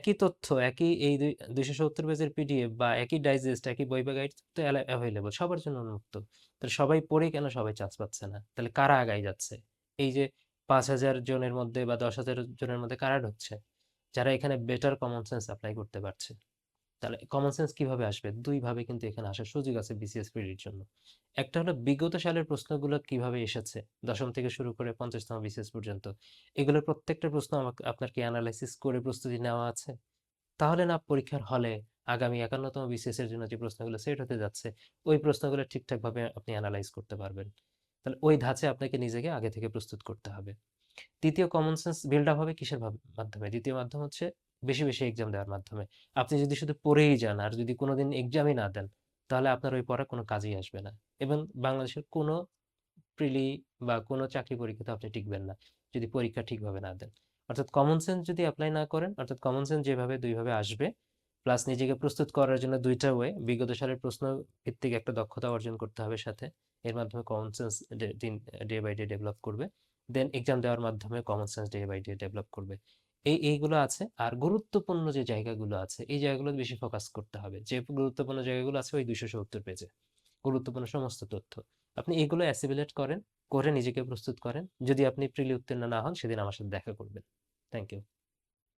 একই তথ্য, একই এই 270 পেজের পিডিএফ বা একই ডাইজেস্ট, একই বই বা গাইড তো অ্যাভেলেবল, সবার জন্য উন্মুক্ত। তাহলে সবাই পড়ে কেন সবাই চান্স পাচ্ছে না? তাহলে কারা আগায় যাচ্ছে? এই যে 5,000 জনের মধ্যে বা 10,000 জনের মধ্যে কারা ঢুকছে? যারা এখানে বেটার কমন সেন্স অ্যাপ্লাই করতে পারছে। তাহলে কমন সেন্স কিভাবে আসবে? ২ ভাবে কিন্তু এখানে আসার সুযোগ আছে বিসিএস প্রিলির জন্য। একটা হলো বিগত সালের প্রশ্নগুলো কিভাবে এসেছে, দশম থেকে শুরু করে ৫০তম বিসিএস পর্যন্ত। এগুলোর প্রত্যেকটা প্রশ্ন আপনার কি এনালাইসিস করে প্রস্তুতি নেওয়া আছে? তাহলে না পরীক্ষার হলে আগামী ৫১তম বিসিএস এর জন্য যে প্রশ্নগুলো সেট হতে যাচ্ছে, ওই প্রশ্নগুলো ঠিকঠাকভাবে আপনি এনালাইজ করতে পারবেন। তাহলে ওই ধাঁচে আপনাকে নিজেকে আগে থেকে প্রস্তুত করতে হবে। দ্বিতীয় কমন সেন্স বিল্ড আপ হবে কিসের মাধ্যমে? দ্বিতীয় মাধ্যম হচ্ছে বেশি, বেশি এক্সাম দেওয়ার মাধ্যমে। আপনি যদি শুধু পড়েই যান আর যদি কোনোদিন এক্সামই না দেন, তাহলে আপনার ওই পড়া কোনো কাজেই আসবে না। এবং বাংলাদেশের কোনো প্রিলি বা কোনো চাকরি পরীক্ষাতে আপনি টিকবেন না, যদি পরীক্ষা ঠিকভাবে না দেন। অর্থাৎ কমন সেন্স যদি এপ্লাই না করেন, অর্থাৎ কমন সেন্স যেভাবে ২ ভাবে আসবে, প্লাস নিজেকে প্রস্তুত করার জন্য ২ টা ওয়ে, বিগত সালের প্রশ্ন ভিত্তিক একটা দক্ষতা অর্জন করতে হবে সাথে। এর মাধ্যমে common sense day by day develop করবে। দেন এক্সাম দেওয়ার মাধ্যমে common sense day by day develop করবে। এইগুলো আছে। আর গুরুত্বপূর্ণ যে জায়গাগুলো আছে, এই জায়গাগুলো বেশি ফোকাস করতে হবে। যে গুরুত্বপূর্ণ জায়গাগুলো আছে ওই ২৭০ পেজে। গুরুত্বপূর্ণ সমস্ত তথ্য। আপনি এগুলো অ্যাসিমিলেট করেন, করে নিজেকে প্রস্তুত করেন। যদি আপনি প্রিলি উত্তীর্ণ না হন, সেদিন আমার সাথে দেখা করবেন। Thank you.